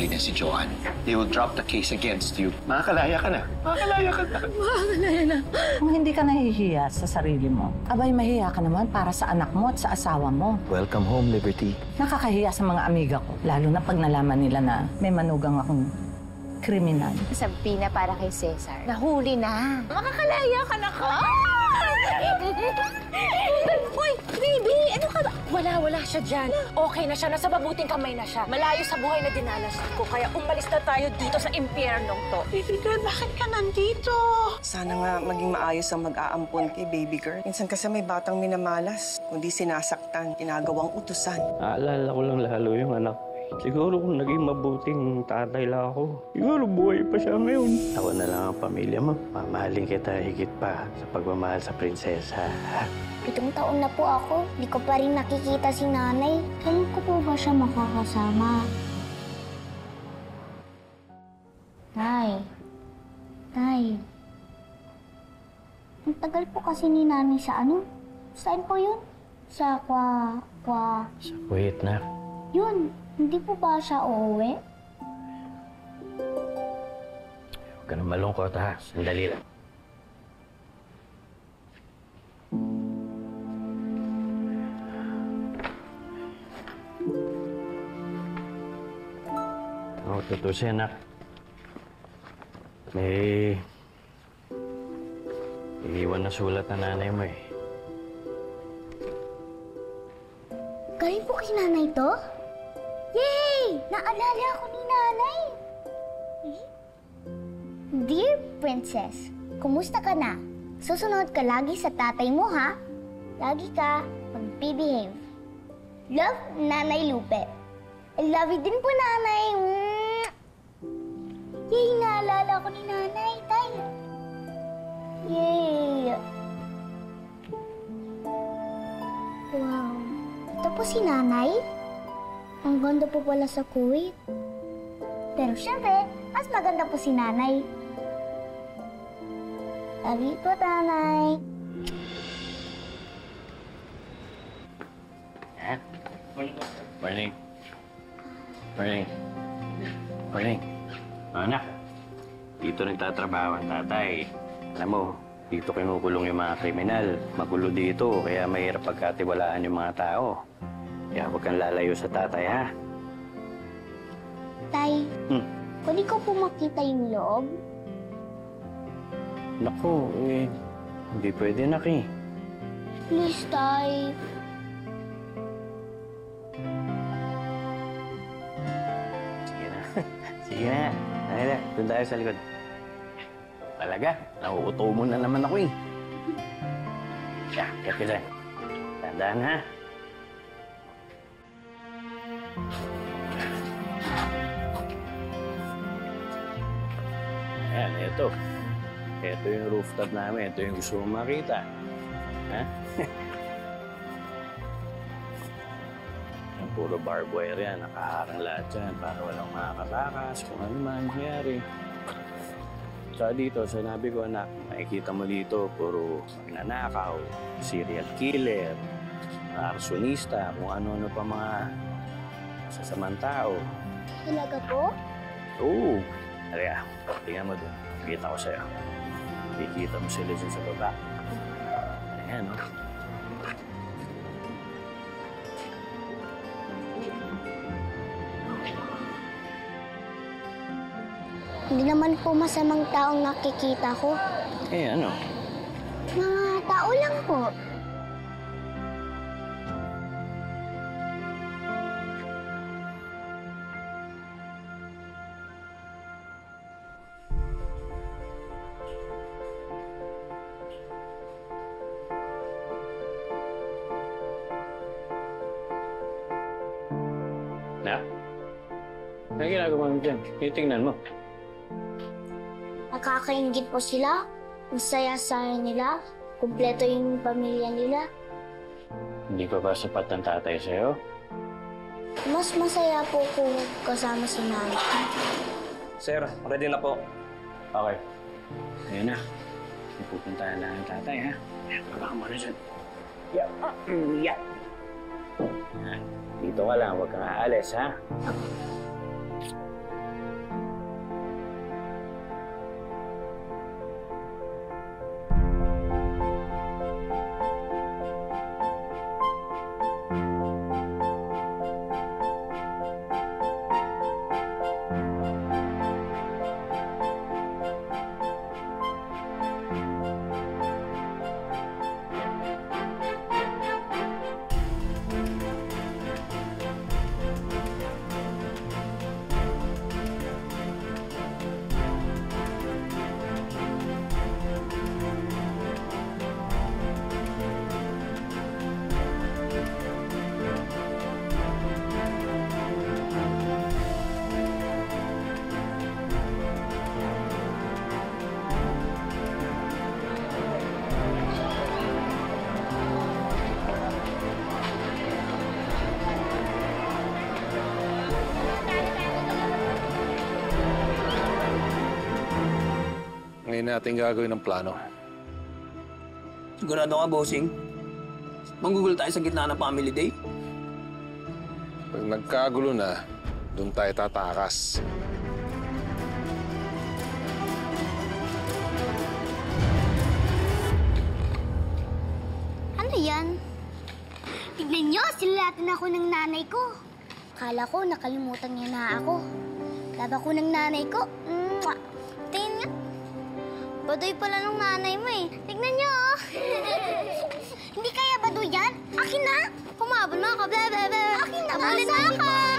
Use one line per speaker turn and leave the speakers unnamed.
huli niya si Joanne. They will drop the case against you. Makakalaya ka na. Makakalaya ka na.
Makakalaya na.
Kung hindi ka nahihiya sa sarili mo, abay mahiya ka naman para sa anak mo at sa asawa mo.
Welcome home, Liberty.
Nakakahiya sa mga amiga ko, lalo na pag nalaman nila na may manugang akong kriminal.
Sabi na para kay Cesar. Nahuli na. Makakalaya ka na ka. Hoy, baby! Ano ka ba? Wala siya dyan. Okay na siya. Nasa mabuting kamay na siya. Malayo sa buhay na dinalas ko. Kaya umalis na tayo dito sa impyernong to.
Baby girl, bakit ka nandito?
Sana nga maging maayos ang mag-aampon kay baby girl. Minsan kasi may batang minamalas, kundi sinasaktan, ginagawang utusan.
Naalala ko lang lalo yung anak. Siguro kung naging mabuting tatay lang ako, siguro buhay pa siya ngayon. Ako na lang ang pamilya mo. Mamahalin kita higit pa sa pagmamahal sa prinsesa.
7 taon na po ako. Di ko pa rin nakikita si nanay. Kailan ko po ba siya makakasama? Tay. Ang tagal po kasi ni nanay sa ano? Saan po yun? Sa Sa
Wait na.
Yun. Hindi po ba siya uuwi?
Huwag ka na malungkot ha. Sandali lang. Tutusin, anak. May iiwan na sulat na nanay mo eh.
Galing po kay nanay to? Yay! Naalala ako ni nanay! Dear Princess, kumusta ka na? Susunod ka lagi sa tatay mo, ha? Lagi ka mag-behave. Love, Nanay Lupe. I love you din po, nanay. Yay! Naalala ko ni nanay, tay. Yay! Wow. Ito po si nanay. Ang ganda po pala sa Kuwait. Pero syempre, mas maganda po si nanay. Love you po, nanay.
Morning. Morning. Anak, dito nagtatrabaho ang tatay. Alam mo, dito kinukulong yung mga kriminal. Magulo dito, kaya mahirap pagkatiwalaan yung mga tao. Kaya huwag kang lalayo sa tatay, ha?
Tay, pwede ko po makita yung loob?
Naku, hindi pwede, nak eh.
Please, tay.
Sige na. Sige na. Ayun na, doon tayo sa likod. Talaga, nauuto mo na naman ako eh. Siya, kaya ka dyan. Tandaan, ha? Ayan, ito. Ito yung rooftop namin. Ito yung gusto mong makita. Ha? Yung puro barbed wire yan. Nakaharang lahat yan para walang makakatakas kung ano man nangyari. Tsaka dito, sinabi ko, anak, makikita mo dito, puro magnanakaw, serial killer, arsonista, kung ano-ano pa mga sasamang tao.
Talaga po?
Oo. Halika, tingnan mo doon. Kita ko sa'yo. Kikita mo sila dyan sa baba. Ayan, no?
Hindi naman po masamang taong nakikita ko.
Eh, ano?
Mga tao lang po.
Na? Ano ginagawa mo dyan? Titingnan mo.
Nakakaingit po sila. Ang saya-saya nila. Kumpleto yung pamilya nila.
Hindi pa ba sapat ang tatay sa'yo?
Mas masaya po kung kasama si nanay.
Sir, ready na po.
Okay. Ayan na. Pupuntahan lang ang tatay, ha? Baba ka muna dyan. Yeah. Yeah. Dito ka lang. Huwag kang aalis, ha?
Ngayon natin gagawin ang plano.
Sigurado ka, bossing? Manggugol tayo sa gitna ng family day?
Pag nagkagulo na, doon tayo tatakas.
Ano yan? Tignan niyo, silatan ako ng nanay ko. Kala ko nakalimutan niya na ako. Laba ko ng nanay ko. Mwah! Tingin nga. Baduy pala ng nanay mo eh. Tignan niyo, oh. Hindi kaya baduy yan? Akin na! Kumabal mga ka, bebe. Akin na nga sa akin!